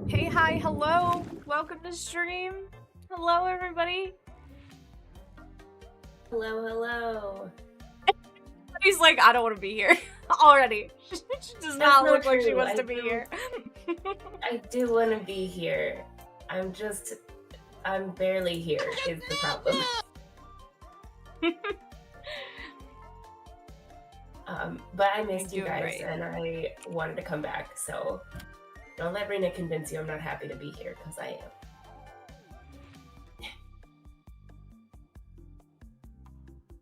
Hey, hi, hello. Welcome to stream. Hello, everybody. Hello, hello. He's like, I don't want to be here already. She does not look like she wants to be here. I do want to be here. I'm barely here is the problem. But I missed you guys great. and I wanted to come back. So don't let Rina convince you I'm not happy to be here, because I am.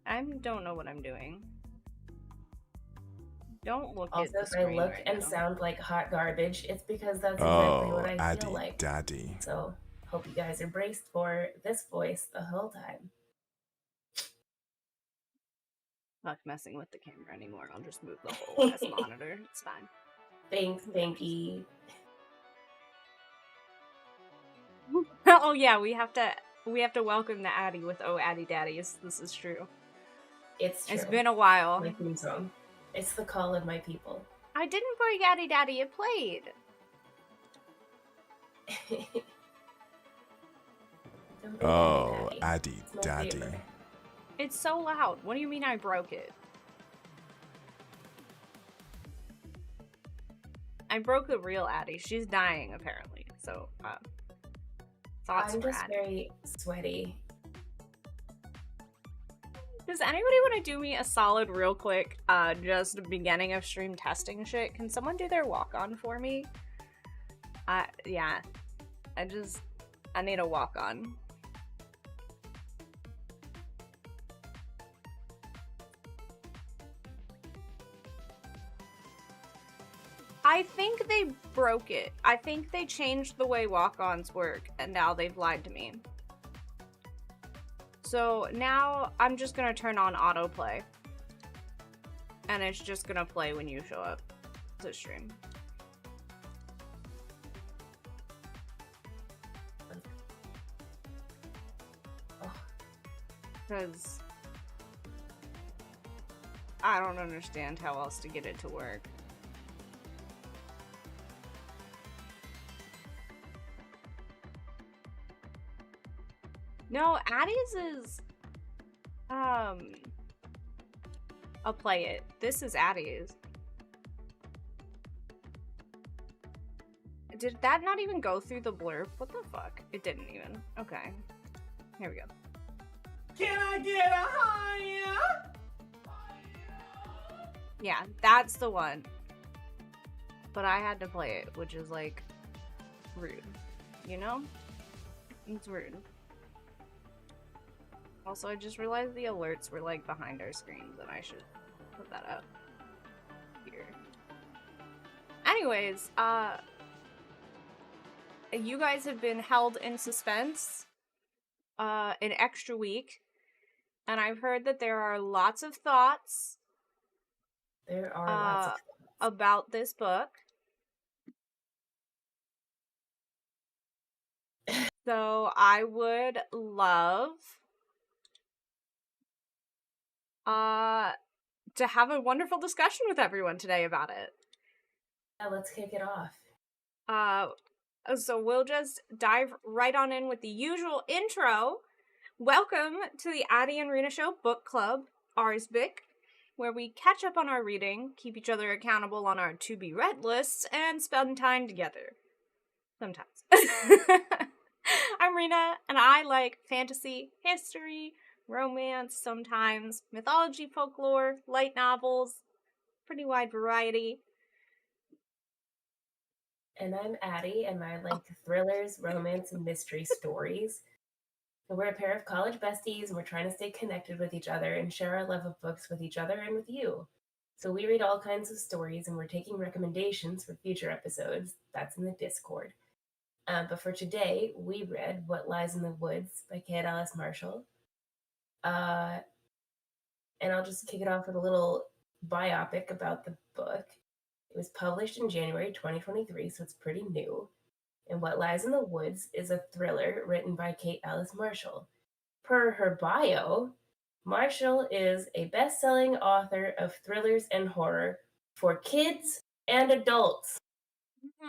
I don't know what I'm doing. Don't look also, at the if screen I look right and now. sound like hot garbage, it's because that's exactly what I Addy, feel like. Daddy. So hope you guys are braced for this voice the whole time. Not messing with the camera anymore. I'll just move the whole ass monitor. It's fine. Thanks, Pinky. Oh yeah, we have to welcome the Addy with "Oh Addy Daddy." This is true. It's true. It's been a while. My theme song. It's the call of my people. I didn't break Addy Daddy. It played. Addy, Daddy. Favorite. It's so loud. What do you mean I broke it? I broke the real Addy. She's dying, apparently. So, thoughts I'm for just Addy. very sweaty. Does anybody want to do me a solid real quick, just beginning of stream testing shit? Can someone do their walk-on for me? Yeah. I need a walk-on. I think they broke it. I think they changed the way walk-ons work, and now they've lied to me. So now I'm just gonna turn on autoplay. And it's just gonna play when you show up to stream. Because I don't understand how else to get it to work. No, Addy's is I'll play it. This is Addy's. Did that not even go through the blurb? What the fuck? It didn't even. Okay. Here we go. Can I get a higher? Yeah, that's the one. But I had to play it, which is like rude. You know? It's rude. Also, I just realized the alerts were like behind our screens and I should put that up here. Anyways, you guys have been held in suspense an extra week, and I've heard that there are lots of thoughts. There are lots of thoughts about this book. So I would love to have a wonderful discussion with everyone today about it. Yeah, let's kick it off. So we'll just dive right on in with the usual intro. Welcome to the Addy and Rina Show Book Club, ARsbc, where we catch up on our reading, keep each other accountable on our to-be-read lists, and spend time together. Sometimes. I'm Rina, and I like fantasy, history, romance, sometimes mythology, folklore, light novels, pretty wide variety. And I'm Addy, and I like thrillers, romance, and mystery stories. And we're a pair of college besties, and we're trying to stay connected with each other and share our love of books with each other and with you. So we read all kinds of stories, and we're taking recommendations for future episodes. That's in the Discord. But for today, we read What Lies in the Woods by Kate Alice Marshall. And I'll just kick it off with a little biopic about the book. It was published in January 2023, so it's pretty new. And What Lies in the Woods is a thriller written by Kate Alice Marshall. Per her bio, Marshall is a best-selling author of thrillers and horror for kids and adults.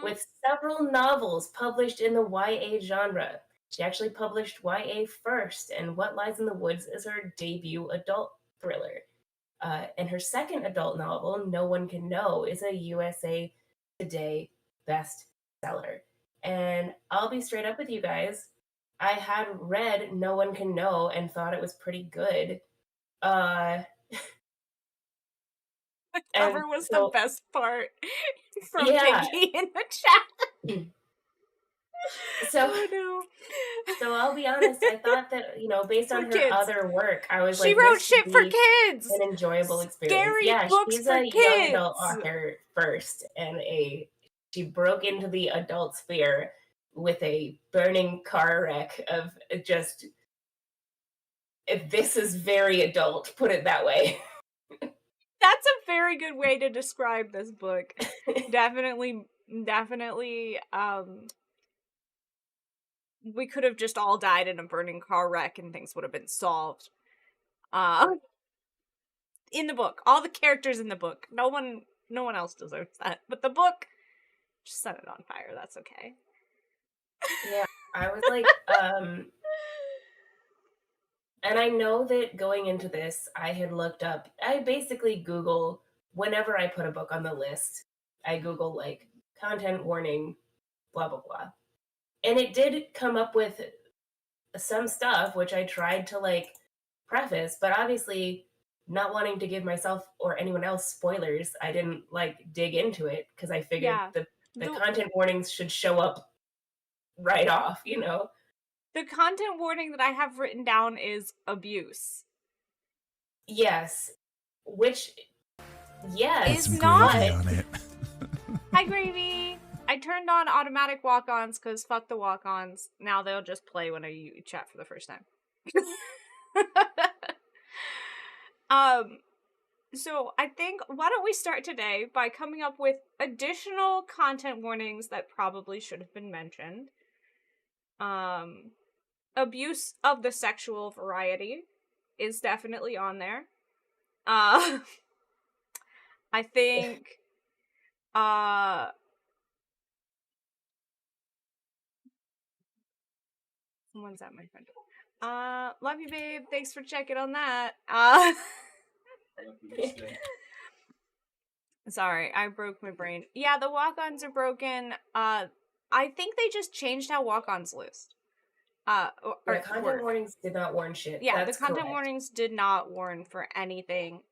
with several novels published in the YA genre. She actually published YA first, and What Lies in the Woods is her debut adult thriller. And her second adult novel, No One Can Know, is a USA Today bestseller. And I'll be straight up with you guys. I had read No One Can Know and thought it was pretty good. Uh, The and cover was the so, best part from yeah. Piggy in the chat. So, Oh no. so I'll be honest, I thought that, based For on her kids. other work, I was She like, wrote this should shit for be kids. an enjoyable experience. Scary Yeah, books she's for a young adult kids. author first, and she broke into the adult sphere with a burning car wreck of just, this is very adult, put it that way. That's a very good way to describe this book. Definitely, we could have just all died in a burning car wreck and things would have been solved. In the book, all the characters in the book, no one else deserves that. But the book, just set it on fire. That's okay. Yeah, I was like, and I know that going into this, I basically Google, whenever I put a book on the list, I Google like content warning, blah, blah, blah. And it did come up with some stuff, which I tried to like preface, but obviously not wanting to give myself or anyone else spoilers, I didn't like dig into it because I figured the content warnings should show up right off, The content warning that I have written down is abuse. Yes. Which, yes. Is not. On it. Hi, Gravy. I turned on automatic walk-ons because fuck the walk-ons. Now they'll just play when I chat for the first time. So I think, why don't we start today by coming up with additional content warnings that probably should have been mentioned. Abuse of the sexual variety is definitely on there. I think, someone's at my friend. Love you, babe. Thanks for checking on that. Sorry, I broke my brain. Yeah, the walk-ons are broken. I think they just changed how walk-ons list. The content warnings did not warn shit. Yeah, that's the content correct. warnings did not warn for anything.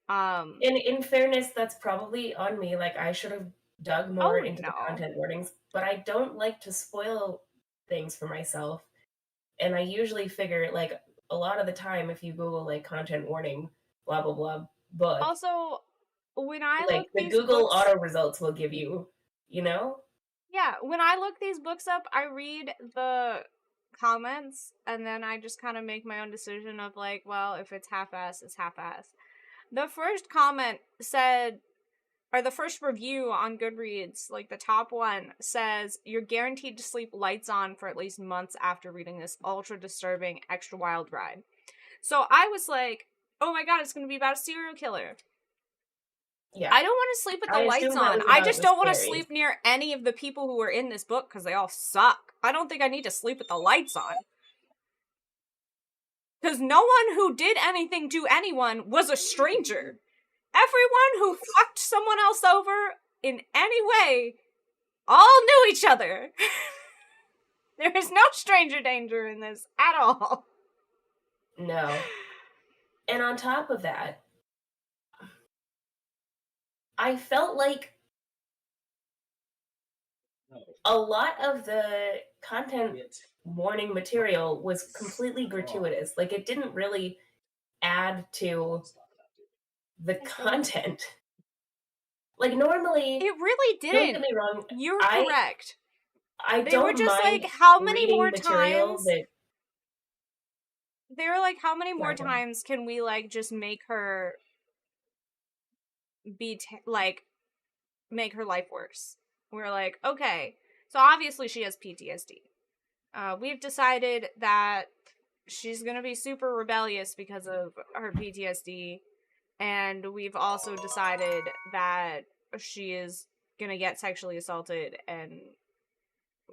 In fairness, that's probably on me. Like, I should have dug more into the content warnings, but I don't like to spoil things for myself. And I usually figure, like, a lot of the time, if you Google, like, content warning, blah, blah, blah, book. Also, when I like, look the these Google books, auto results will give you, Yeah, when I look these books up, I read the comments, and then I just kind of make my own decision of, like, well, if it's half-ass, it's half-ass. The first comment said, or the first review on Goodreads, like the top one, says, you're guaranteed to sleep lights on for at least months after reading this ultra disturbing, extra wild ride. So I was like, oh my god, it's going to be about a serial killer. Yeah. I don't want to sleep with the lights on. I just don't want to sleep near any of the people who are in this book because they all suck. I don't think I need to sleep with the lights on. Because no one who did anything to anyone was a stranger. Everyone who fucked someone else over in any way all knew each other. There is no stranger danger in this at all. No. And on top of that, I felt like a lot of the content warning material was completely gratuitous. Like, it didn't really add to the content. Like, normally, it really didn't. Don't get me wrong. You're correct. They don't were just mind like, how many more times? They were like, how many more times can we, like, just make her be, make her life worse? We're like, okay, so obviously she has PTSD. We've decided that she's gonna be super rebellious because of her PTSD, and we've also decided that she is gonna get sexually assaulted and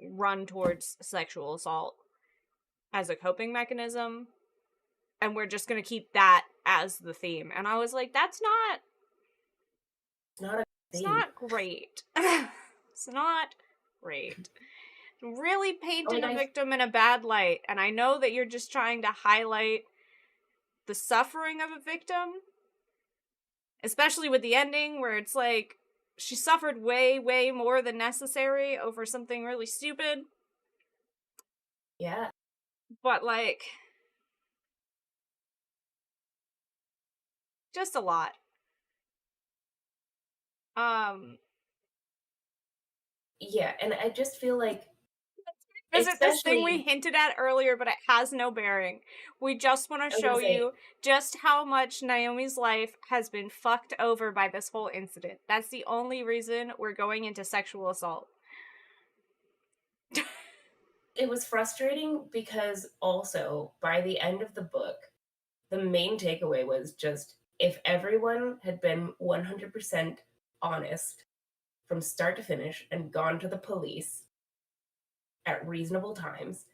run towards sexual assault as a coping mechanism, and we're just gonna keep that as the theme. And I was like, that's not... Not a It's theme. not great. It's not great. Really painted a victim in a bad light, and I know that you're just trying to highlight the suffering of a victim, especially with the ending where it's like she suffered way, way more than necessary over something really stupid. Yeah. But, like, just a lot. Yeah, and I just feel like, Visit this thing we especially, hinted at earlier, but it has no bearing. We just want I to was show gonna say, you just how much Naomi's life has been fucked over by this whole incident. That's the only reason we're going into sexual assault. it was frustrating because also by the end of the book, the main takeaway was just if everyone had been 100% honest from start to finish and gone to the police at reasonable times,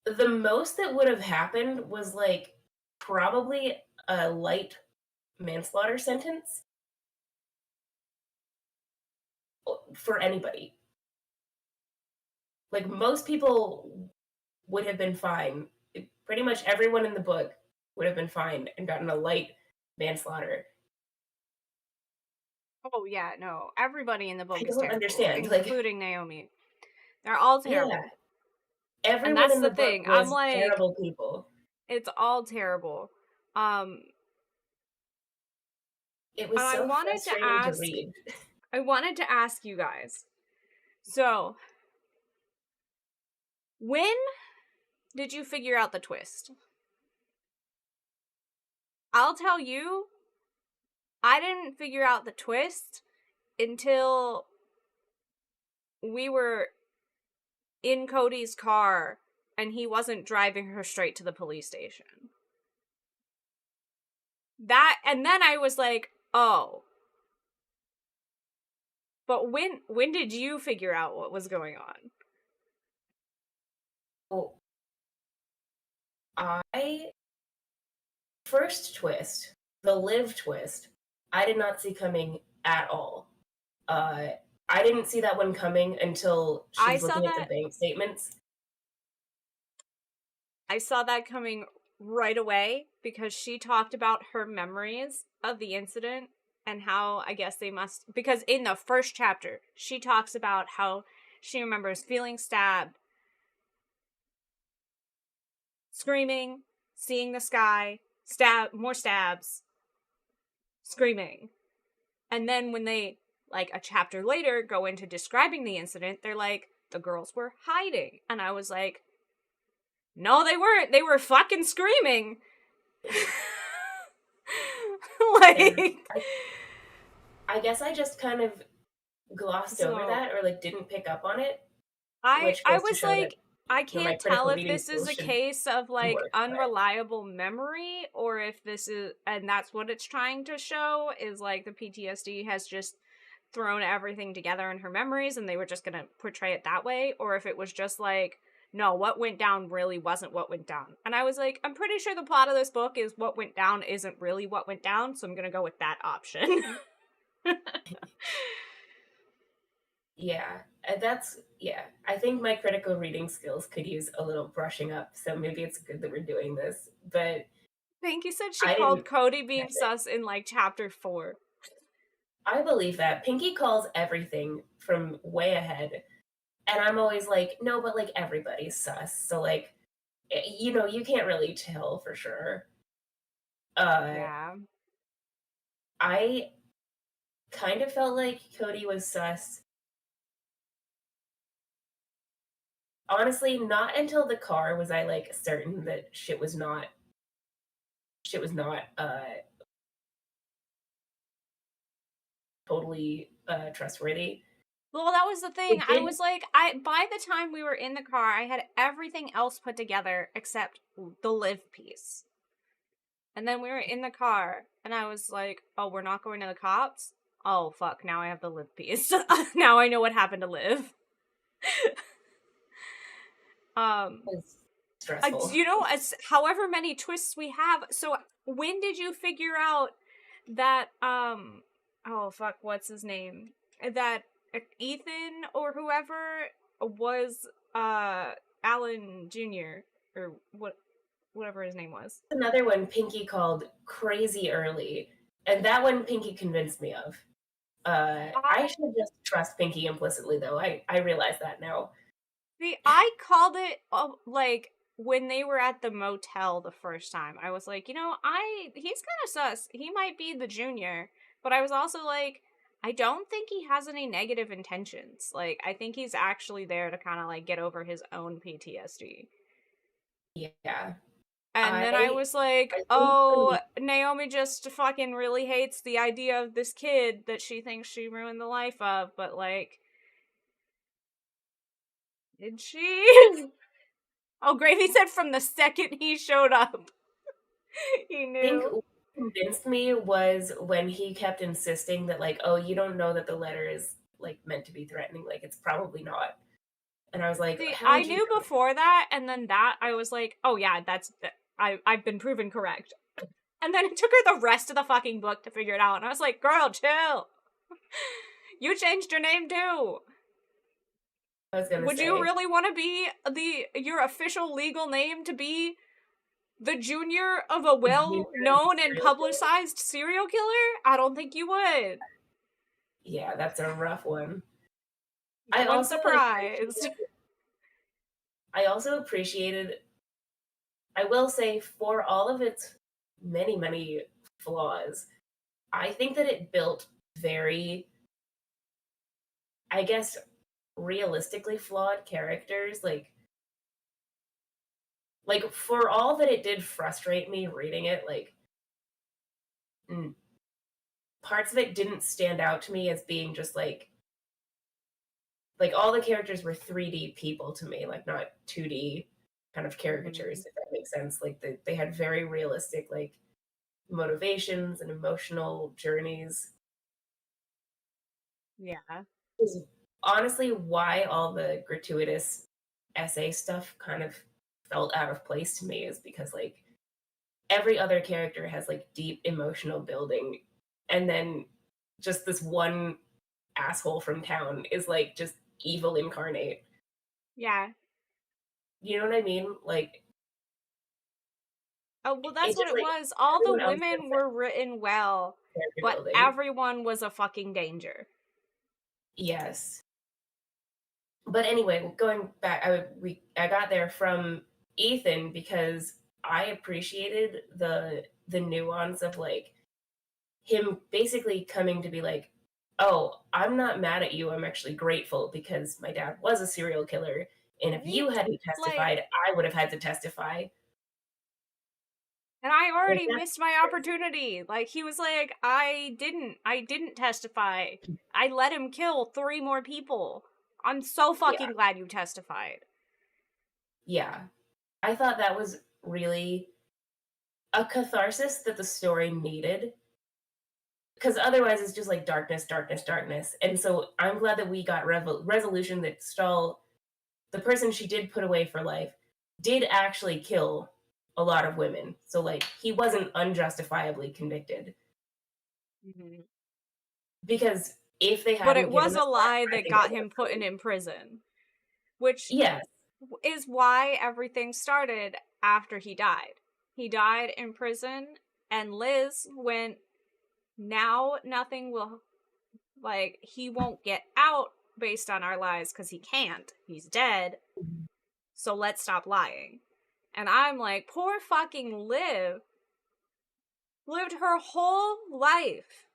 the most that would have happened was like probably a light manslaughter sentence for anybody. Like most people would have been fine. Pretty much everyone in the book would have been fine and gotten a light manslaughter. Oh, yeah, no. Everybody in the book I is don't terrible, understand. including Naomi. They're all terrible. Yeah, And everyone that's in the the book thing. I'm was like, terrible people. it's all terrible. It was And so frustrating to read. I wanted to ask you guys. So, when did you figure out the twist? I'll tell you, I didn't figure out the twist until we were in Cody's car and he wasn't driving her straight to the police station. And then I was like, oh. But when did you figure out what was going on? Well, I first twist, the Liv twist, I did not see coming at all. I didn't see that one coming until she's looking at the bank statements. I saw that coming right away because she talked about her memories of the incident and how I guess they must, because in the first chapter, she talks about how she remembers feeling stabbed, screaming, seeing the sky, more stabs, screaming. And then when they, like a chapter later, go into describing the incident, they're like, the girls were hiding. And I was like, no, they weren't. They were fucking screaming. Like, I guess I just kind of glossed over that or like didn't pick up on it. I was like, I can't tell if this is a case of like unreliable memory or if this is, and that's what it's trying to show, is like the PTSD has just thrown everything together in her memories and they were just gonna portray it that way, or if it was just like, no, what went down really wasn't what went down. And I was like, I'm pretty sure the plot of this book is what went down isn't really what went down, so I'm gonna go with that option. Yeah, I think my critical reading skills could use a little brushing up, so maybe it's good that we're doing this. But Pinky said she called Cody being sus in like chapter 4. I believe that. Pinky calls everything from way ahead. And I'm always like, no, but like everybody's sus. So like, you know, you can't really tell for sure. Yeah. I kind of felt like Cody was sus. Honestly, not until the car was I like certain that shit was not totally trustworthy. Well, that was the thing. I was like, by the time we were in the car, I had everything else put together except the Liv piece. And then we were in the car, and I was like, oh, we're not going to the cops? Oh, fuck, now I have the Liv piece. Now I know what happened to Liv. It's stressful. As however many twists we have, so when did you figure out that, oh, fuck, what's his name? That Ethan or whoever was, Alan Jr., or whatever his name was. Another one Pinky called Crazy Early, and that one Pinky convinced me of. I should just trust Pinky implicitly, though. I realize that now. See, I called it, like, when they were at the motel the first time. I was like, he's kind of sus. He might be the junior. But I was also like, I don't think he has any negative intentions. Like, I think he's actually there to kind of, like, get over his own PTSD. Yeah. And then I was like, oh, Naomi just fucking really hates the idea of this kid that she thinks she ruined the life of, but, like, did she? Oh, Gravy said from the second he showed up, he knew. I think what convinced me was when he kept insisting that, like, oh, you don't know that the letter is, like, meant to be threatening. Like, it's probably not. And I was like, see, I knew before that, and then that, I was like, oh yeah, I've been proven correct. And then it took her the rest of the fucking book to figure it out, and I was like, girl, chill. You changed your name too. I was gonna Would say, you really want to be your official legal name to be the junior of a well-known and publicized serial killer? I don't think you would. Yeah, that's a rough one. I'm surprised. I also appreciated, I will say, for all of its many, many flaws, I think that it built very, I guess, realistically flawed characters. Like for all that it did frustrate me reading it, like parts of it didn't stand out to me as being just like all the characters were 3D people to me, like not 2D kind of caricatures, if that makes sense. Like they had very realistic like motivations and emotional journeys. Yeah. Is honestly why all the gratuitous essay stuff kind of felt out of place to me, is because like every other character has like deep emotional building, and then just this one asshole from town is like just evil incarnate. Yeah. You know what I mean? Like, oh, well, that's what it was. All the women were written well, but everyone was a fucking danger. Yes. But anyway, going back, I got there from Ethan because I appreciated the nuance of like him basically coming to be like, oh, I'm not mad at you. I'm actually grateful because my dad was a serial killer, and if you hadn't testified, I would have had to testify. And I already missed my opportunity. Like, he was like, I didn't testify. I let him kill 3 more people. I'm so fucking glad you testified. Yeah. I thought that was really a catharsis that the story needed. Because otherwise it's just like darkness, darkness, darkness. And so I'm glad that we got resolution that Stahl, the person she did put away for life, did actually kill a lot of women. So like he wasn't unjustifiably convicted. Mm-hmm. Because if they hadn't, but it was a lie that got him put in prison, which is why everything started after he died. He died in prison, and Liz went, now nothing will, like, he won't get out based on our lies because he can't. He's dead. So let's stop lying. And I'm like, poor fucking Liv lived her whole life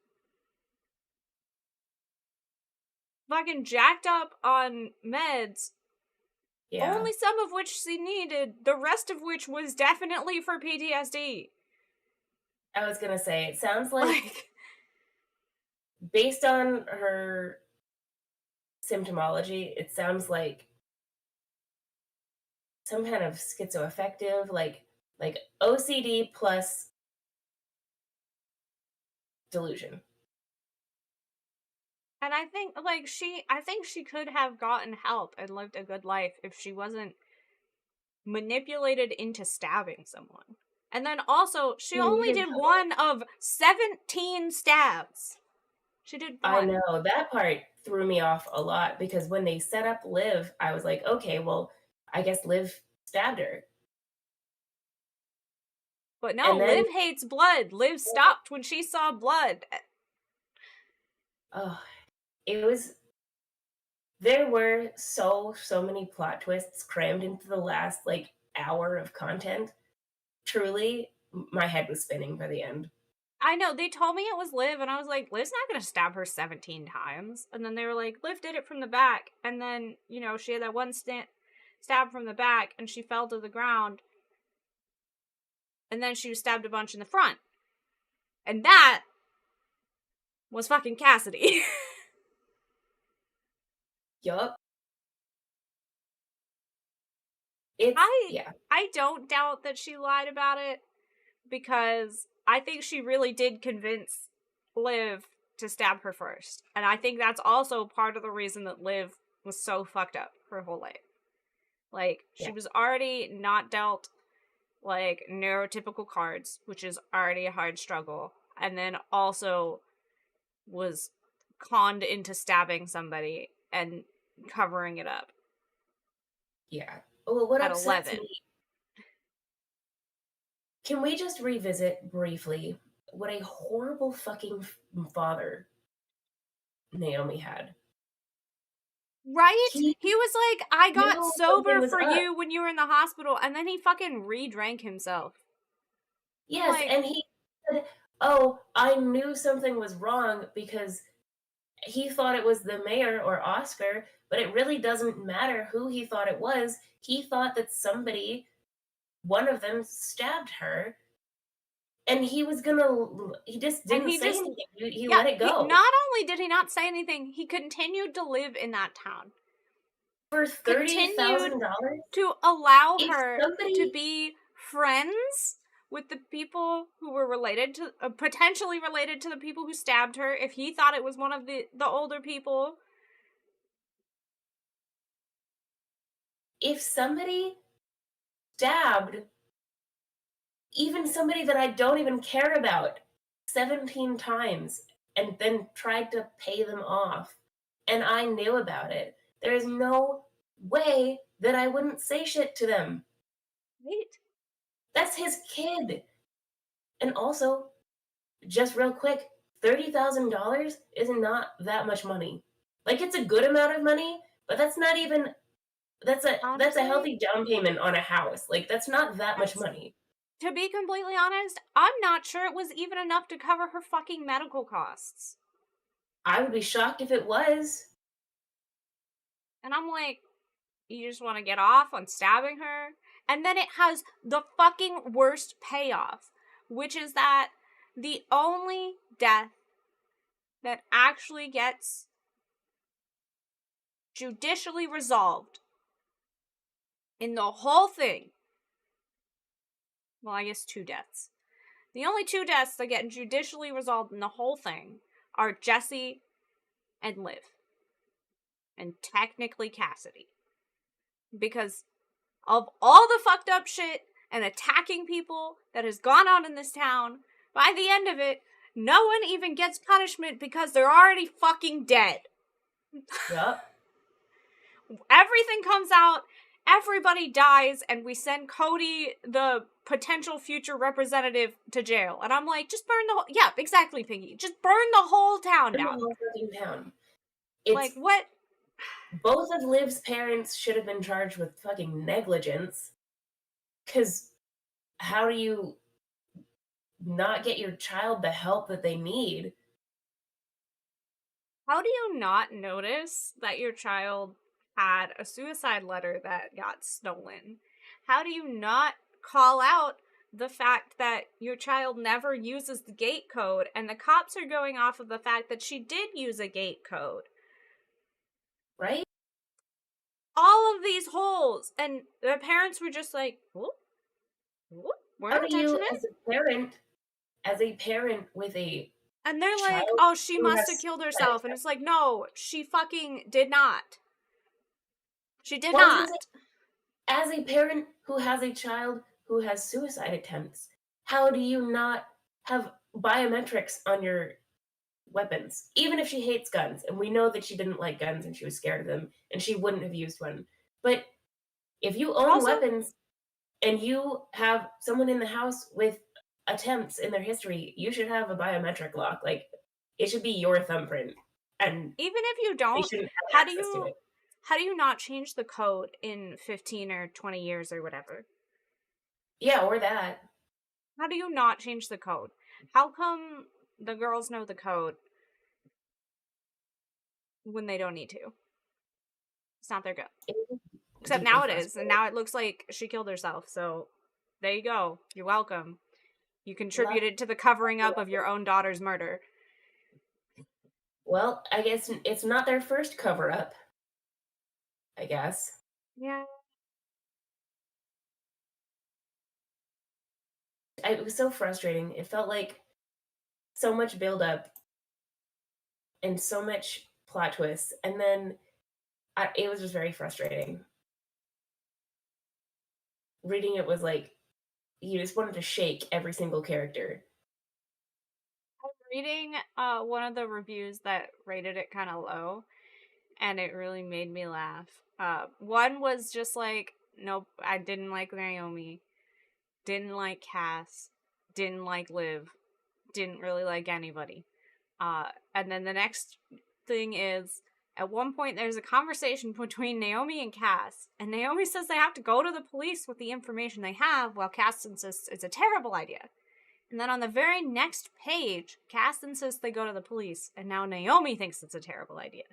fucking jacked up on meds, only some of which she needed, the rest of which was definitely for PTSD. I was gonna say, it sounds like based on her symptomology, it sounds like some kind of schizoaffective, like OCD plus delusion. And I think, like, I think she could have gotten help and lived a good life if she wasn't manipulated into stabbing someone. And then also, she only did one of 17 stabs. She did one. I know, that part threw me off a lot, because when they set up Liv, I was like, okay, well, I guess Liv stabbed her. But no, And then, Liv hates blood. Liv stopped when she saw blood. oh, it was, there were so many plot twists crammed into the last, like, hour of content. Truly, my head was spinning by the end. I know, they told me it was Liv, and I was like, Liv's not gonna stab her 17 times. And then they were like, Liv did it from the back. And then, you know, she had that one stab from the back, and she fell to the ground. And then she was stabbed a bunch in the front. And that was fucking Cassidy. Yup. I don't doubt that she lied about it, because I think she really did convince Liv to stab her first. And I think that's also part of the reason that Liv was so fucked up her whole life. Like, she was already not dealt, like, neurotypical cards, which is already a hard struggle. And then also was conned into stabbing somebody and covering it up. Yeah. Well, what at upsets 11. me... Can we just revisit briefly what a horrible fucking father Naomi had? Right? He was like, I got sober for up. you when you were in the hospital, and then he fucking re-drank himself. Yes, like, and he said, oh, I knew something was wrong because he thought it was the mayor or Oscar, but it really doesn't matter who he thought it was. He thought that somebody, one of them, stabbed her. And he was he just didn't say anything. He let it go. Not only did he not say anything, he continued to live in that town. For $30,000? To allow her to be friends with the people who were related to, potentially related to the people who stabbed her, if he thought it was one of the older people. If somebody stabbed even somebody that I don't even care about 17 times and then tried to pay them off, and I knew about it, there is no way that I wouldn't say shit to them. Right. That's his kid. And also, just real quick, $30,000 is not that much money. Like, it's a good amount of money, but that's not even, that's a healthy down payment on a house. Like, that's not that much money. To be completely honest, I'm not sure it was even enough to cover her fucking medical costs. I would be shocked if it was. And I'm like, you just want to get off on stabbing her? And then it has the fucking worst payoff, which is that the only death that actually gets judicially resolved in the whole thing, well, I guess 2 deaths. The only 2 deaths that get judicially resolved in the whole thing are Jesse and Liv. And technically Cassidy. Because of all the fucked up shit and attacking people that has gone on in this town, by the end of it, no one even gets punishment because they're already fucking dead. Yep. Everything comes out, everybody dies, and we send Cody, the potential future representative, to jail. And I'm like, just burn the whole... Yeah, exactly, Piggy. Just burn the whole town down. The whole fucking town. Like, what? Both of Liv's parents should have been charged with fucking negligence. Because how do you not get your child the help that they need? How do you not notice that your child had a suicide letter that got stolen? How do you not call out the fact that your child never uses the gate code, and the cops are going off of the fact that she did use a gate code? Right? All of these holes, and the parents were just like, whoop, whoop, how do you, as a parent with a And they're like, child oh, she who must have has killed suicide herself. And it's like, no, she fucking did not. She did Well, I was not. gonna say, as a parent who has a child who has suicide attempts, how do you not have biometrics on your weapons? Even if she hates guns, and we know that she didn't like guns and she was scared of them, and she wouldn't have used one. But if you own Also, weapons and you have someone in the house with attempts in their history, you should have a biometric lock. Like, it should be your thumbprint, and even if you they don't, shouldn't have how do access to you it. how do you not change the code in 15 or 20 years or whatever? Yeah, or that. How do you not change the code? How come the girls know the code when they don't need to? It's not their go. Except Deeply now it is, and frustrating. now it looks like she killed herself, so there you go. You're welcome. You contributed to the covering up of your own daughter's murder. Well, I guess it's not their first cover up, I guess. Yeah. It was so frustrating. It felt like so much build up and so much plot twists, and then it was just very frustrating. Reading it was like you just wanted to shake every single character. I'm reading one of the reviews that rated it kind of low, and it really made me laugh. One was just like, nope, I didn't like Naomi, didn't like Cass, didn't like Liv, didn't really like anybody. And then the next thing is, at one point there's a conversation between Naomi and Cass, and Naomi says they have to go to the police with the information they have, while Cass insists it's a terrible idea. And then on the very next page, Cass insists they go to the police, and now Naomi thinks it's a terrible idea.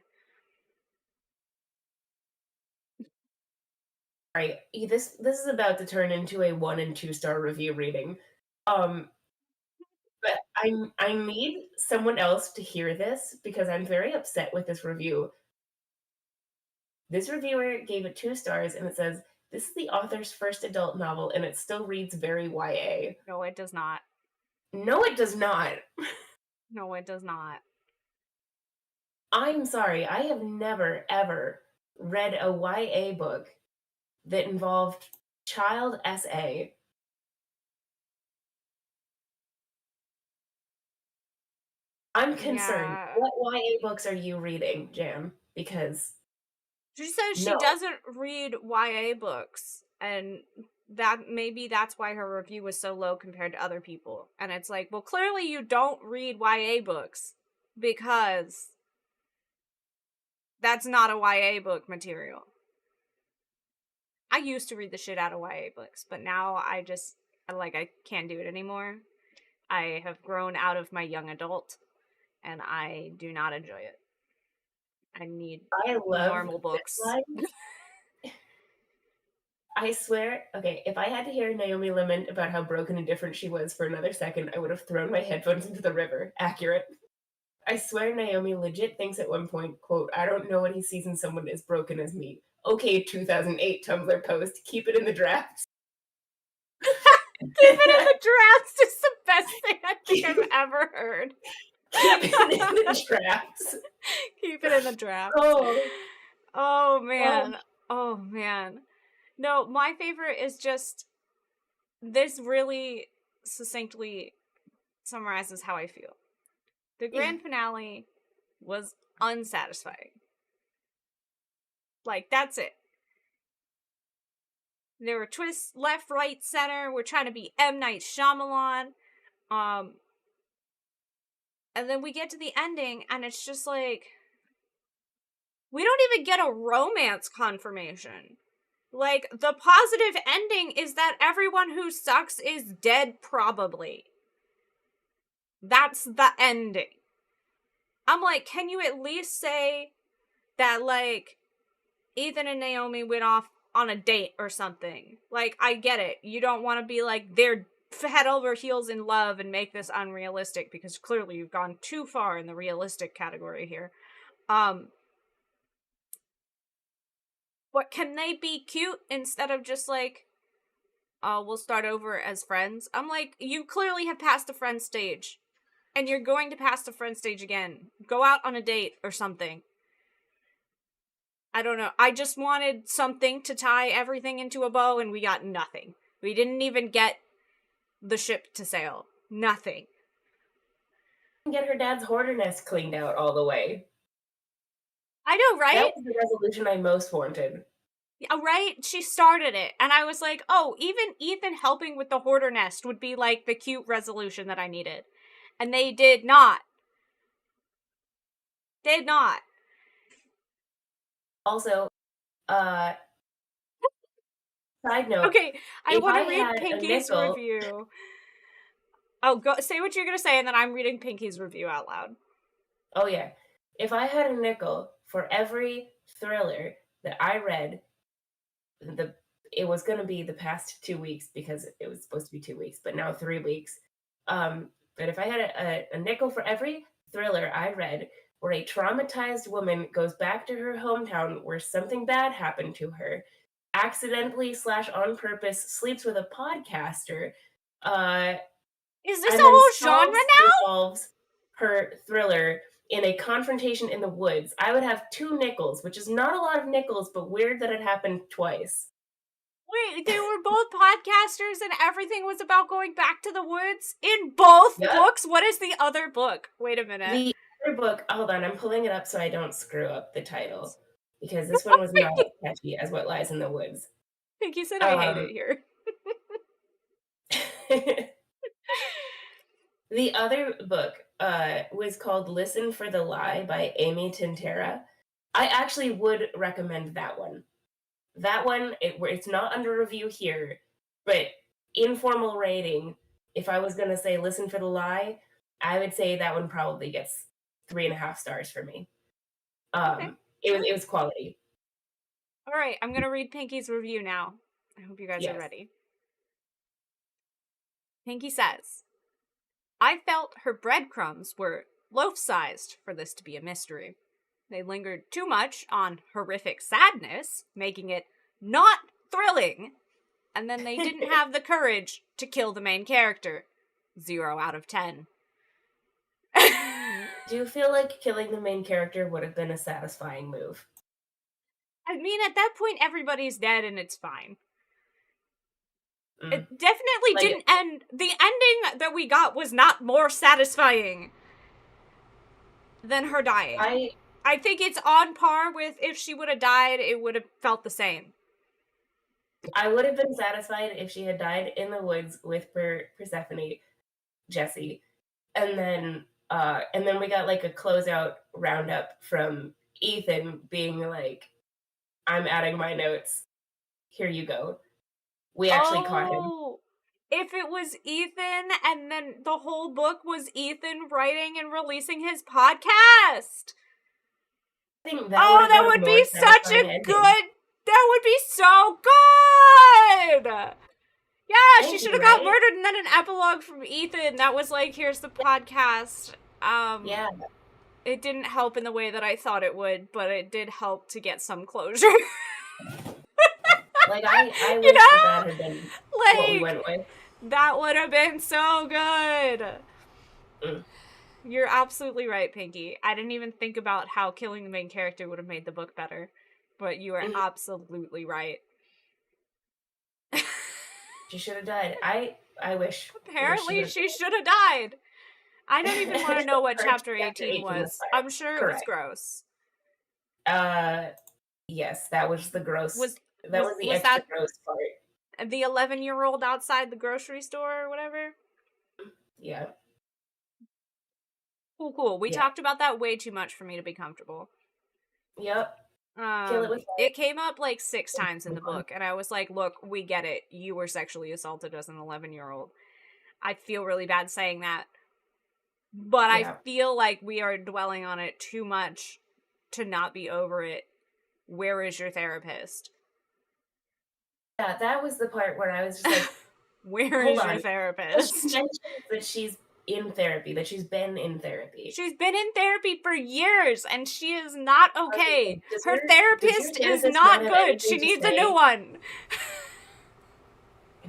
Right. This is about to turn into a 1 and 2 star review reading. But I need someone else to hear this because I'm very upset with this review. This reviewer gave it 2 stars and it says, "This is the author's first adult novel and it still reads very YA." No, it does not. No, it does not. No, it does not. I'm sorry, I have never, ever read a YA book that involved child SA. I'm concerned. Yeah. What YA books are you reading, Jam? Because She says she no. doesn't read YA books, and that's why her review was so low compared to other people. And it's like, well, clearly you don't read YA books, because that's not a YA book material. I used to read the shit out of YA books, but now I can't do it anymore. I have grown out of my young adult, and I do not enjoy it. I need I love normal books. I swear, okay, if I had to hear Naomi lament about how broken and different she was for another second, I would have thrown my headphones into the river. Accurate. I swear Naomi legit thinks at one point, quote, "I don't know what he sees in someone as broken as me." Okay, 2008 Tumblr post. Keep it in the drafts. Keep it in the drafts is the best thing I think I've ever heard. Keep it in the drafts. Keep it in the drafts. Oh man. Oh man. No, my favorite is just, this really succinctly summarizes how I feel. The grand finale was unsatisfying. Like, that's it. There were twists left, right, center. We're trying to be M. Night Shyamalan. And then we get to the ending, and it's just like, we don't even get a romance confirmation. Like, the positive ending is that everyone who sucks is dead, probably. That's the ending. I'm like, can you at least say that, like, Ethan and Naomi went off on a date or something? Like, I get it. You don't want to be like, they're head over heels in love and make this unrealistic, because clearly you've gone too far in the realistic category here. But can they be cute instead of just like, we'll start over as friends? I'm like, you clearly have passed the friend stage. and you're going to pass the friend stage again. Go out on a date or something. I don't know. I just wanted something to tie everything into a bow, and we got nothing. We didn't even get the ship to sail. Nothing. Get her dad's hoarder nest cleaned out all the way. I know, right? That was the resolution I most wanted. Yeah, right? She started it, and I was like, oh, even Ethan helping with the hoarder nest would be like the cute resolution that I needed. And they did not. Did not. Also, side note. Okay, I want to read had Pinky's review. Oh, go say what you're going to say, and then I'm reading Pinky's review out loud. Oh, yeah. If I had a nickel for every thriller that I read, it was going to be the past 2 weeks because it was supposed to be 2 weeks, but now 3 weeks. But if I had a nickel for every thriller I read where a traumatized woman goes back to her hometown where something bad happened to her, accidentally / on purpose sleeps with a podcaster, is this a whole genre now? Solves her thriller in a confrontation in the woods, I would have 2 nickels, which is not a lot of nickels, but weird that it happened twice. Wait, they were both podcasters and everything was about going back to the woods in both books? What is the other book? Wait a minute. The other book, hold on, I'm pulling it up so I don't screw up the title, because this one was not as catchy as What Lies in the Woods. Pinky said I hate it here. The other book was called Listen for the Lie by Amy Tintera. I actually would recommend that one. That one, it's not under review here, but informal rating, if I was going to say Listen for the Lie, I would say that one probably gets 3.5 stars for me. Okay. It was quality. All right, I'm going to read Pinky's review now. I hope you guys are ready. Pinky says, I felt her breadcrumbs were loaf-sized for this to be a mystery. They lingered too much on horrific sadness, making it not thrilling, and then they didn't have the courage to kill the main character. 0 out of 10. Do you feel like killing the main character would have been a satisfying move? I mean, at that point, everybody's dead and it's fine. It definitely didn't end. The ending that we got was not more satisfying than her dying. I think it's on par with if she would have died, it would have felt the same. I would have been satisfied if she had died in the woods with Persephone, Jesse, and then we got like a closeout roundup from Ethan being like, "I'm adding my notes. Here you go." We actually caught him. If it was Ethan and then the whole book was Ethan writing and releasing his podcast. That would be such a good. That would be so good. Yeah, she should have got murdered and then an epilogue from Ethan that was like, here's the podcast. Yeah. It didn't help in the way that I thought it would, but it did help to get some closure. Like, I wish that had been what we went with. That would have been so good. You're absolutely right, Pinky. I didn't even think about how killing the main character would have made the book better, but you are absolutely right. She should have died. I wish. Apparently, she should have died. I don't even want to know what chapter 18 was. I'm sure it was gross. Yes, that was the gross. That was the extra gross part. The 11-year-old outside the grocery store or whatever? Yeah. Cool. We talked about that way too much for me to be comfortable. Yep. Kill it with it came up like 6 times in the book, and I was like, look, we get it. You were sexually assaulted as an 11-year-old. I feel really bad saying that. But I feel like we are dwelling on it too much to not be over it. Where is your therapist? Yeah, that was the part where I was just like, where is your therapist? She mentioned that she's in therapy, that she's been in therapy. She's been in therapy for years, and she is not okay. Her therapist is not good. She needs a new one.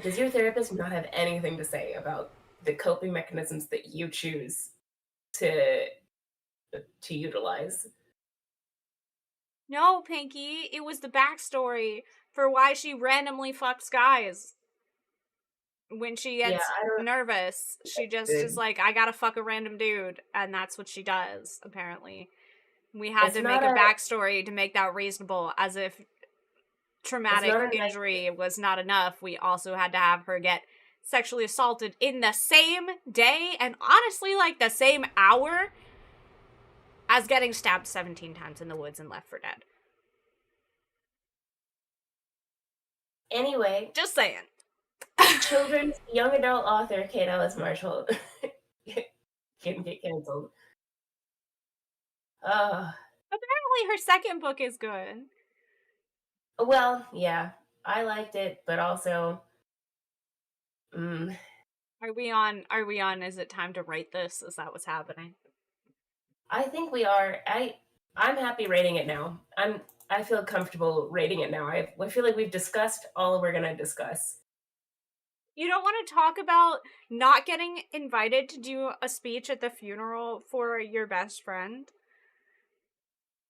Does your therapist not have anything to say about the coping mechanisms that you choose to utilize. No, Pinky, it was the backstory for why she randomly fucks guys. When she gets nervous, she just is like, I gotta fuck a random dude, and that's what she does, apparently. We had to make a backstory to make that reasonable, as if traumatic injury was not enough. We also had to have her get sexually assaulted in the same day, and honestly, like, the same hour as getting stabbed 17 times in the woods and left for dead. Anyway. Just saying. Children's young adult author Kate Ellis Marshall can get canceled. Apparently her second book is good. Well, yeah. I liked it, but also Are we on is it time to write this? Is that what's happening? I think we are. I'm happy rating it now. I feel comfortable rating it now. I feel like we've discussed all we're gonna discuss. You don't want to talk about not getting invited to do a speech at the funeral for your best friend?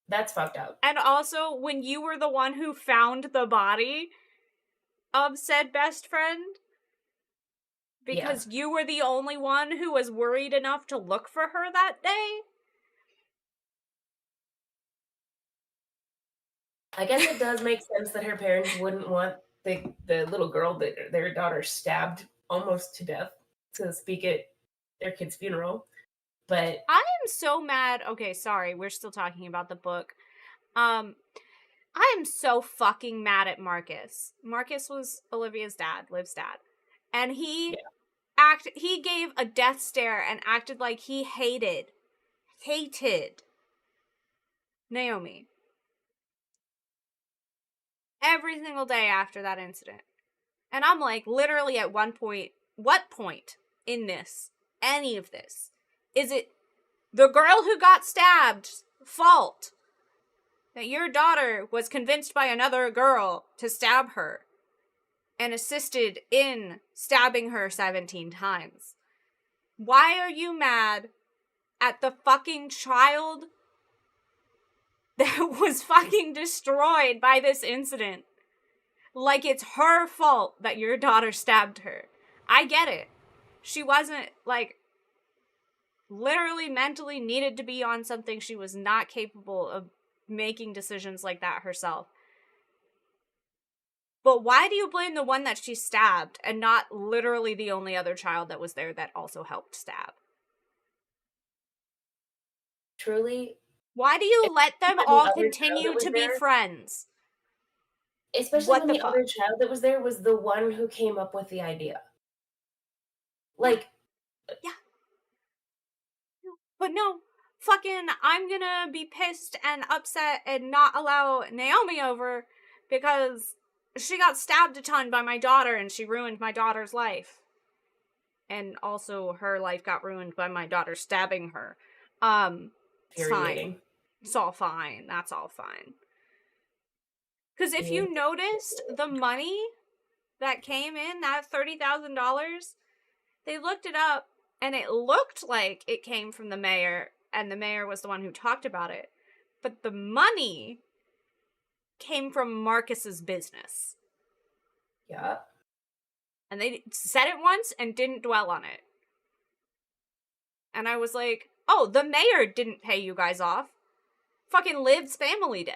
That's fucked up. And also, when you were the one who found the body of said best friend, because you were the only one who was worried enough to look for her that day? I guess it does make sense that her parents wouldn't want the little girl that their daughter stabbed almost to death to speak at their kid's funeral. But I am so mad. Okay, sorry, we're still talking about the book. I am so fucking mad at Marcus. Marcus was Olivia's dad, Liv's dad. And he gave a death stare and acted like he hated Naomi. Every single day after that incident. And I'm like, literally at one point, what point in this, any of this, is it the girl who got stabbed's fault that your daughter was convinced by another girl to stab her and assisted in stabbing her 17 times? Why are you mad at the fucking child that was fucking destroyed by this incident? Like it's her fault that your daughter stabbed her. I get it. She wasn't, like, literally mentally needed to be on something. She was not capable of making decisions like that herself. But why do you blame the one that she stabbed and not literally the only other child that was there that also helped stab? Truly. Why do you let them all continue to be friends? Especially when the other child that was there was the one who came up with the idea. Like, yeah. But no, fucking, I'm gonna be pissed and upset and not allow Naomi over because she got stabbed a ton by my daughter and she ruined my daughter's life. And also her life got ruined by my daughter stabbing her. It's fine. It's all fine. That's all fine. Because if you noticed the money that came in, that $30,000, they looked it up and it looked like it came from the mayor and the mayor was the one who talked about it. But the money came from Marcus's business. Yeah. And they said it once and didn't dwell on it. And I was like, oh, the mayor didn't pay you guys off. Fucking Liv's family did.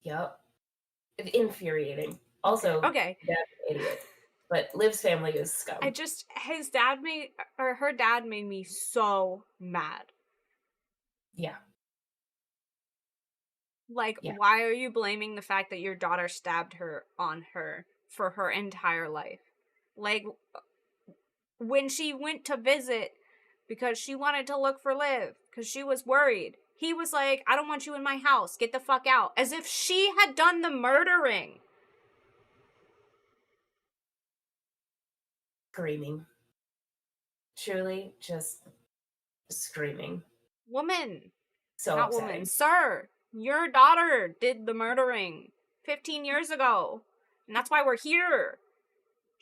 Yep. Infuriating. Also, okay. Dad's an idiot. But Liv's family is scum. Her dad made me so mad. Yeah. Like, why are you blaming the fact that your daughter stabbed her on her for her entire life? Like, when she went to visit because she wanted to look for Liv, because she was worried, he was like, I don't want you in my house. Get the fuck out. As if she had done the murdering. Screaming. Truly, just screaming. Woman. So not upsetting. Woman. Sir, your daughter did the murdering 15 years ago. And that's why we're here.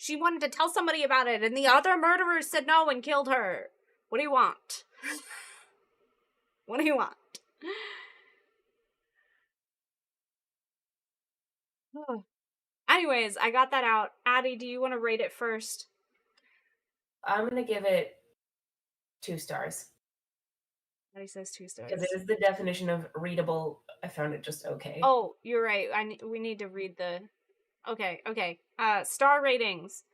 She wanted to tell somebody about it, and the other murderers said no and killed her. What do you want? What do you want? Anyways, I got that out. Addy, do you want to rate it first? I'm going to give it 2 stars. Addy says 2 stars. Because it is the definition of readable. I found it just okay. Oh, you're right. We need to read the... Okay. Star ratings.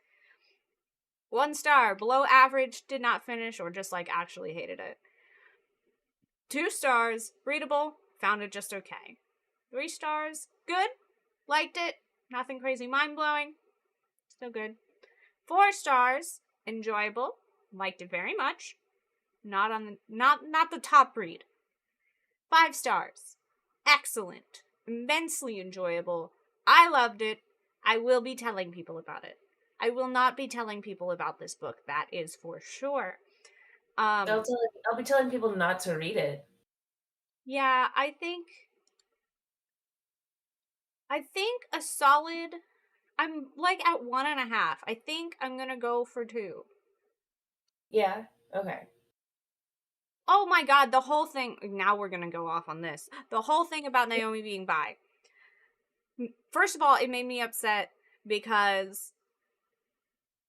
1 star, below average, did not finish, or just, like, actually hated it. 2 stars, readable, found it just okay. 3 stars, good, liked it, nothing crazy mind-blowing, still good. 4 stars, enjoyable, liked it very much, not the top read. 5 stars, excellent, immensely enjoyable, I loved it, I will be telling people about it. I will not be telling people about this book, that is for sure. I'll be telling people not to read it. Yeah, I think a solid, I'm like at 1.5. I think I'm gonna go for 2. Yeah, okay. Oh my god, the whole thing, now we're gonna go off on this. The whole thing about Naomi being bi. First of all, it made me upset because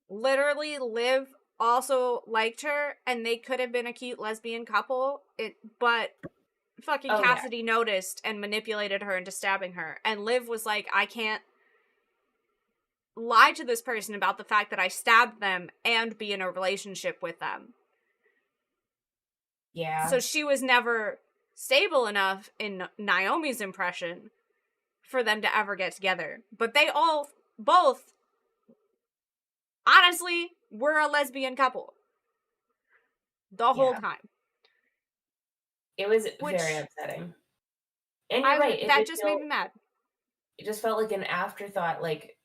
literally Liv also liked her, and they could have been a cute lesbian couple, but fucking Cassidy noticed and manipulated her into stabbing her, and Liv was like, I can't lie to this person about the fact that I stabbed them and be in a relationship with them. Yeah. So she was never stable enough in Naomi's impression for them to ever get together. But they both, honestly, were a lesbian couple. The whole time. It was very upsetting. And you're right. That just made me mad. It just felt like an afterthought. Like,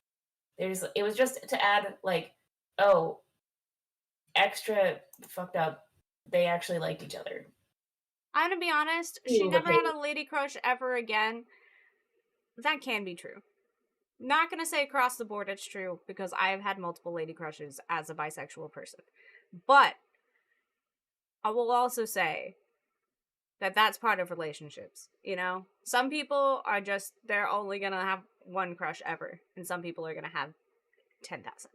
it was just to add, like, oh, extra fucked up. They actually liked each other. I'm gonna be honest, she never had a lady crush ever again. That can be true. Not gonna say across the board it's true, because I have had multiple lady crushes as a bisexual person. But I will also say that that's part of relationships, you know? Some people are just, they're only gonna have one crush ever, and some people are gonna have 10,000.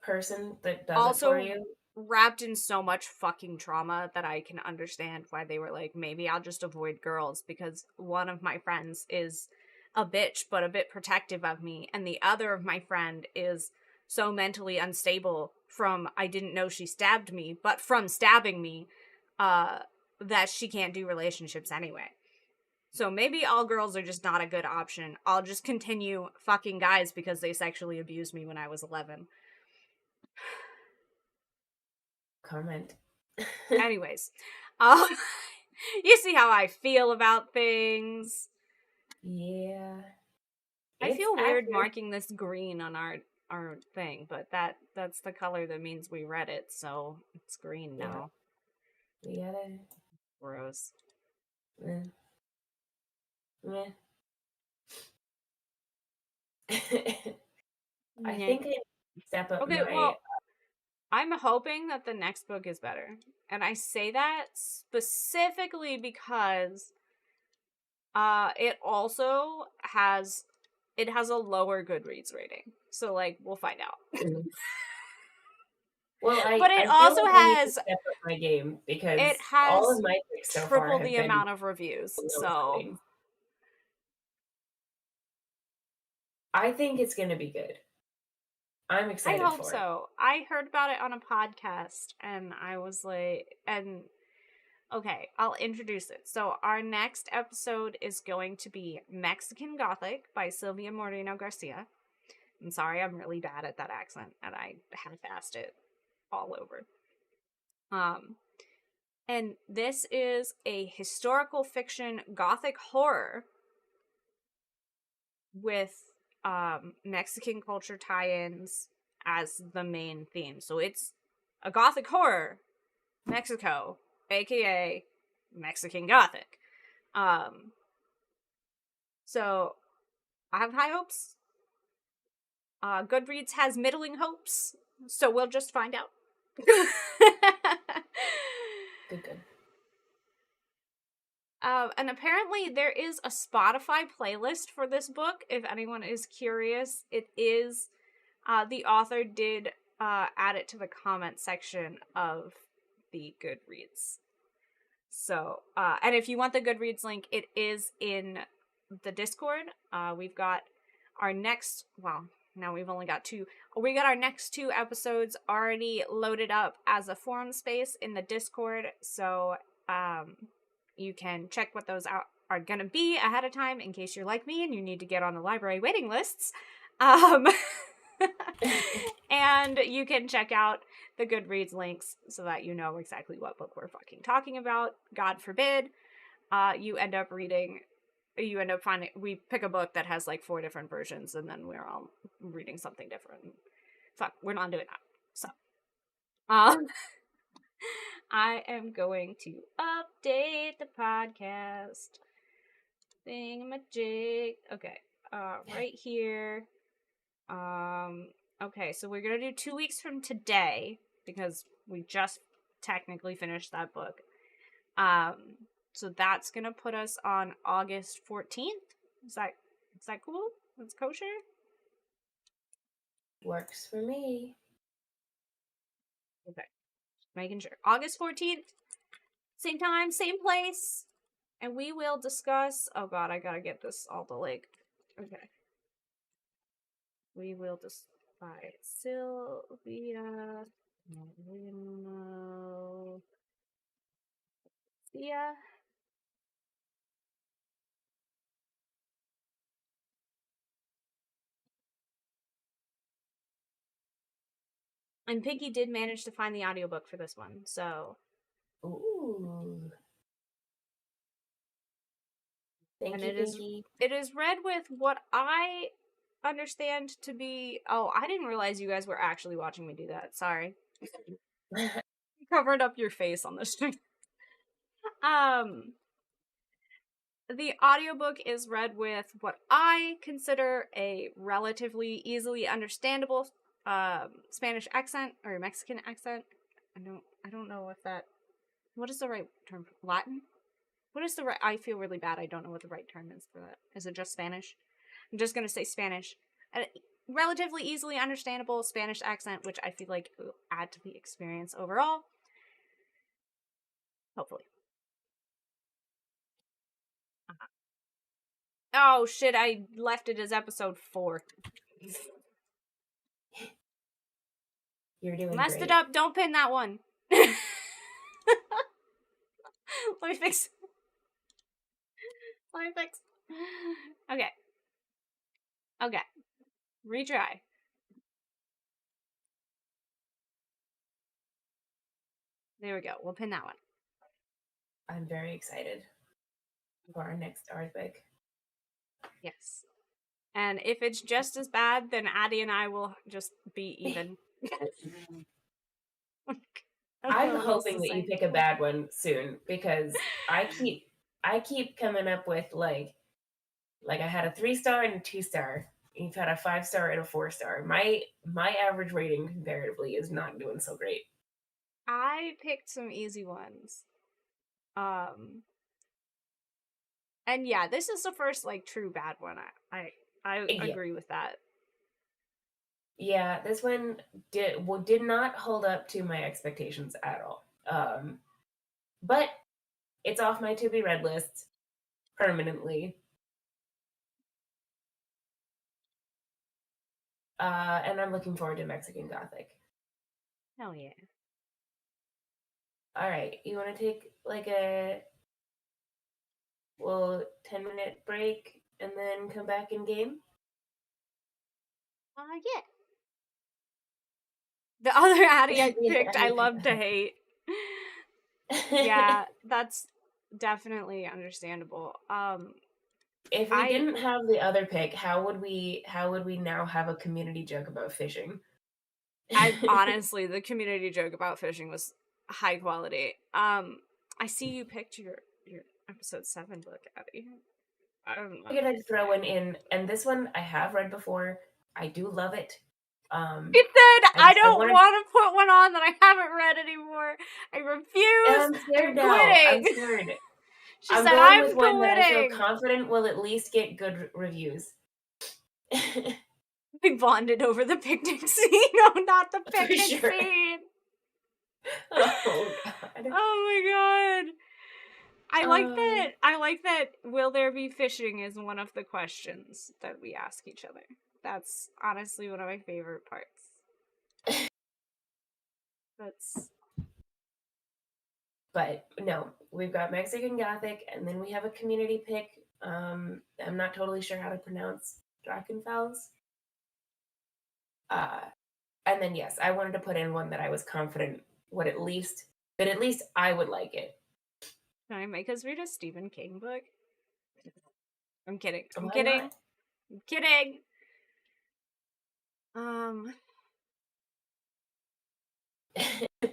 Person that does also, it for you. Wrapped in so much fucking trauma that I can understand why they were like, maybe I'll just avoid girls, because one of my friends is a bitch, but a bit protective of me, and the other of my friend is so mentally unstable from, I didn't know she stabbed me, but from stabbing me, that she can't do relationships anyway. So maybe all girls are just not a good option. I'll just continue fucking guys because they sexually abused me when I was 11. Comment. Anyways, you see how I feel about things. Yeah. I feel weird marking this green on our thing, but that's the color that means we read it, so it's green now. We gotta. Gross. Yeah. I think I step up well, I'm hoping that the next book is better. And I say that specifically because it also has a lower Goodreads rating. So, like, we'll find out. Well, but it also has step up my game, because it has all of my picks so triple far the amount of reviews. So I think it's going to be good. I'm excited for it. I hope so. I heard about it on a podcast, and I was like, okay, I'll introduce it. So our next episode is going to be Mexican Gothic by Silvia Moreno Garcia. I'm sorry, I'm really bad at that accent, and I half-assed it all over. And this is a historical fiction Gothic horror with Mexican culture tie-ins as the main theme. So it's a Gothic horror, Mexico, aka Mexican Gothic. So I have high hopes. Goodreads has middling hopes, so we'll just find out. Good. And apparently there is a Spotify playlist for this book, if anyone is curious. It is, the author did add it to the comment section of the Goodreads. So, and if you want the Goodreads link, it is in the Discord. We've got our next, well, now we've only got 2. We got our next 2 episodes already loaded up as a forum space in the Discord. So, you can check what those are going to be ahead of time in case you're like me and you need to get on the library waiting lists. And you can check out the Goodreads links so that you know exactly what book we're fucking talking about. God forbid you end up finding, we pick a book that has like 4 different versions and then we're all reading something different. Fuck, we're not doing that. So, I am going to update the podcast thingamajig. Okay, right here. Okay, so we're gonna do 2 weeks from today because we just technically finished that book. So that's gonna put us on August 14th. Is that cool? That's kosher? Works for me. Okay. Making sure. August 14th, same time, same place, and we will discuss. Oh god, I gotta get this all the like. Okay. We will by Silvia Moreno Garcia. And Pinky did manage to find the audiobook for this one, so. Ooh. Thank you, Pinky. It is read with what I understand to be. Oh, I didn't realize you guys were actually watching me do that. Sorry. Covered up your face on the stream. The audiobook is read with what I consider a relatively easily understandable Spanish accent or Mexican accent. I don't know if that. What is the right term? Latin? What is the right? I feel really bad. I don't know what the right term is for that. Is it just Spanish? I'm just gonna say Spanish. A relatively easily understandable Spanish accent, which I feel like will add to the experience overall. Hopefully. Oh shit! I left it as episode 4. You're doing Messed great. it up. Don't pin that one. Let me fix. Okay. Retry. There we go. We'll pin that one. I'm very excited for our next ARsbc. Yes. And if it's just as bad, then Addy and I will just be even. I'm hoping that you pick a bad one soon because I keep coming up with like I had a 3-star and a 2-star. You've had a 5-star and a 4-star. My average rating comparatively is not doing so great. I picked some easy ones. And yeah, this is the first like true bad one. I agree with that. Yeah, this one did not hold up to my expectations at all. But it's off my to be read list permanently. And I'm looking forward to Mexican Gothic. Hell yeah. All right, you want to take like a 10-minute break and then come back in game? Yeah. The other Addy I picked, I love to hate. Yeah, that's definitely understandable. If we didn't have the other pick, how would we now have a community joke about fishing? Honestly, the community joke about fishing was high quality. I see you picked your episode 7 book, Addy. I figured I'd throw in, and this one I have read before. I do love it. It said, I I don't wanted. want to put one on that I haven't read anymore. I refuse. I'm scared I'm now. I'm quitting. scared. She I'm said, going I'm with one that I feel quitting. confident will at least get good reviews. We bonded over the picnic scene. No, not the For picnic sure. scene. Oh God. Oh my God. I like that will there be fishing is one of the questions that we ask each other. That's honestly one of my favorite parts. But no, we've got Mexican Gothic, and then we have a community pick. I'm not totally sure how to pronounce Drachenfels. And then yes, I wanted to put in one that I was confident would at least I would like it. Can I make us read a Stephen King book? I'm kidding. I'm Why kidding. not? I'm kidding.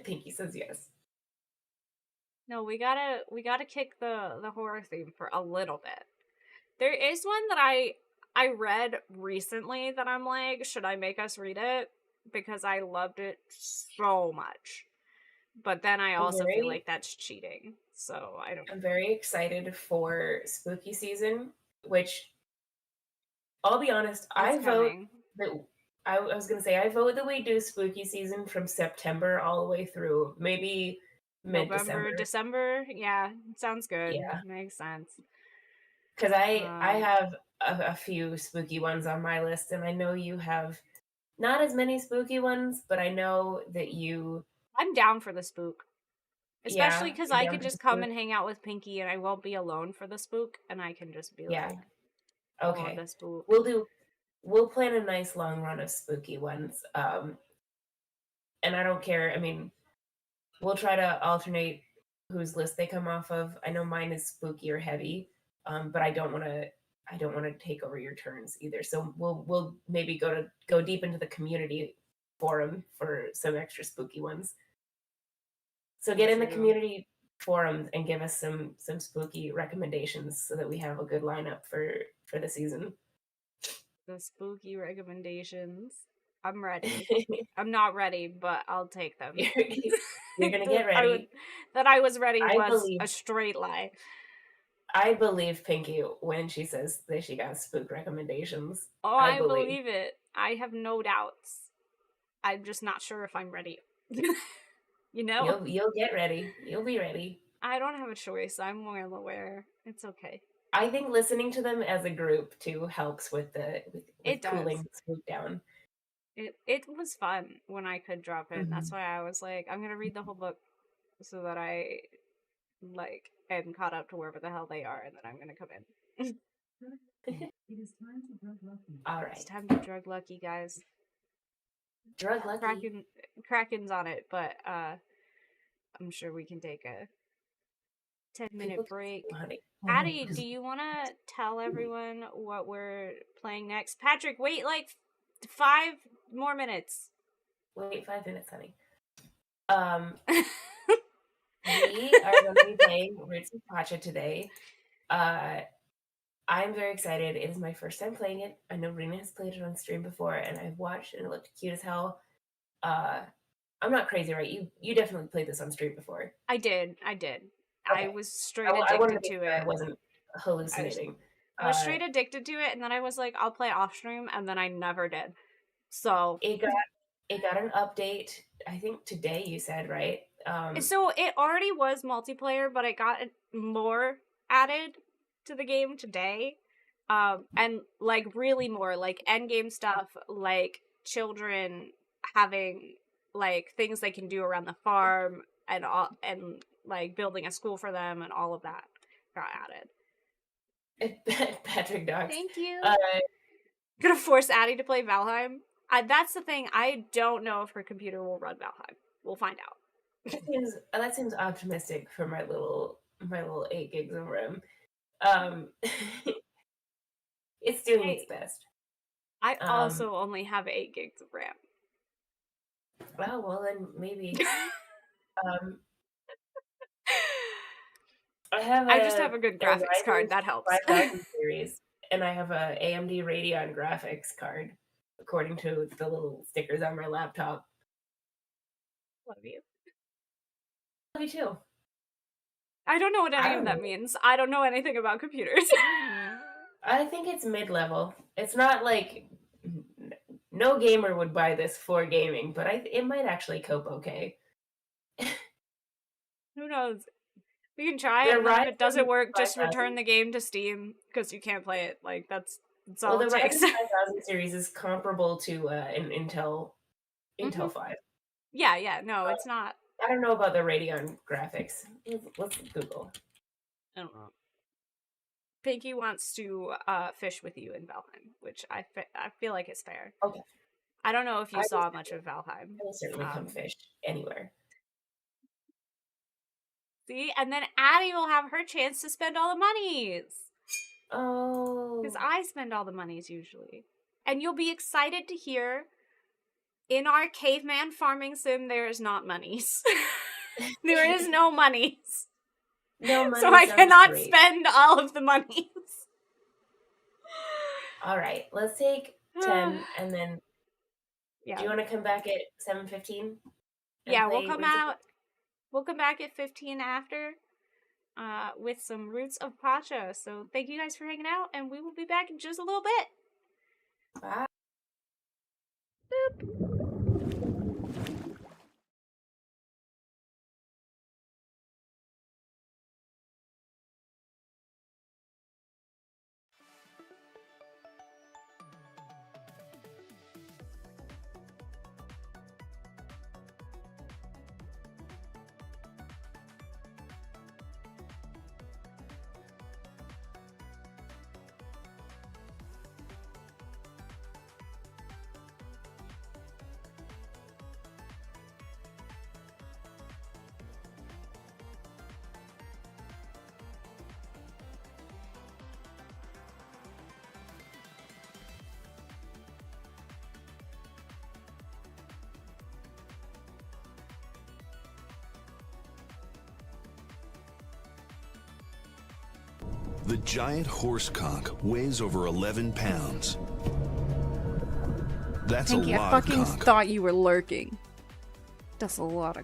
Pinky says yes. No, we gotta kick the horror theme for a little bit. There is one that I read recently that I'm like, should I make us read it? Because I loved it so much. But then I also feel like that's cheating. So I don't. I'm very excited for spooky season, which I'll be honest, I vote that I was gonna say I vote that we do spooky season from September all the way through maybe November, mid-December. December. Yeah, sounds good. Yeah, Makes sense. because I have a few spooky ones on my list, and I know you have not as many spooky ones, but I know that you. I'm down for the spook. Especially Yeah, because you're I down could for the just come spook? and hang out with Pinky and I won't be alone for the spook and I can just be Yeah. like, Okay. the spook. We'll plan a nice long run of spooky ones. And I don't care. I mean, we'll try to alternate whose list they come off of. I know mine is spooky or heavy, but I don't want to take over your turns either. So we'll maybe go deep into the community forum for some extra spooky ones. So get in the community forum and give us some spooky recommendations so that we have a good lineup for the season. The spooky recommendations. I'm ready. I'm not ready, but I'll take them. You're gonna get ready. That I was ready was a straight lie. I believe Pinky when she says that she got spook recommendations. Oh, I believe it. I have no doubts. I'm just not sure if I'm ready. You know? You'll get ready. You'll be ready. I don't have a choice. I'm well aware. It's okay. I think listening to them as a group too helps with cooling the spook down. It was fun when I could drop in. Mm-hmm. That's why I was like, I'm gonna read the whole book so that I am caught up to wherever the hell they are, and then I'm gonna come in. It is time to drug lucky. All right, it's time to drug lucky, guys. Drug lucky. Kraken's on it, but I'm sure we can take a 10-minute break. Addy, do you want to tell everyone what we're playing next? Patrick, wait 5 more minutes. Wait 5 minutes, honey. We are going to be playing Roots of Pacha today. I'm very excited. It is my first time playing it. I know Rina has played it on stream before, and I've watched, and it looked cute as hell. I'm not crazy, right? You definitely played this on stream before. I did. Okay. I was straight addicted to it. I wasn't hallucinating. I was straight addicted to it, and then I was like, I'll play off stream, and then I never did. So it got an update. I think today you said, right? So it already was multiplayer, but it got more added to the game today. And really more end game stuff, children having things they can do around the farm and all, and building a school for them and all of that got added. Patrick Docs. Thank you. Gonna force Addy to play Valheim. That's the thing. I don't know if her computer will run Valheim. We'll find out. That seems optimistic for my little 8 gigs of RAM. It's doing its best. I also only have 8 gigs of RAM. Well, then maybe. I just have a good graphics card. That helps. 5000 series, and I have a AMD Radeon graphics card, according to the little stickers on my laptop. Love you. Love you too. I don't know what any of that means. I don't know anything about computers. I think it's mid-level. It's not like no gamer would buy this for gaming, but it might actually cope okay. Who knows? We can try it, and then if it doesn't work, just 5000. return the game to Steam, because you can't play it. Like, that's all Well, it the takes. Ryzen 5000 series is comparable to an Intel 5. Yeah, no, it's not. I don't know about the Radeon graphics. Let's Google. I don't know. Pinky wants to fish with you in Valheim, which I feel like is fair. Okay. I don't know if you saw much of Valheim. I will certainly come fish anywhere. See? And then Addy will have her chance to spend all the monies. Oh. Because I spend all the monies usually. And you'll be excited to hear, in our caveman farming sim, there is not monies. There is no monies. No money. So I cannot spend all of the monies. All right, let's take 10 and then. Yeah. Do you want to come back at 7:15? Yeah, we'll come out. We'll come back at 15 after, with some Roots of Pacha. So thank you guys for hanging out, and we will be back in just a little bit. Bye. Boop. The giant horseconch weighs over 11 pounds. That's Pinky, a lot I fucking of conch. thought you were lurking. That's a lot of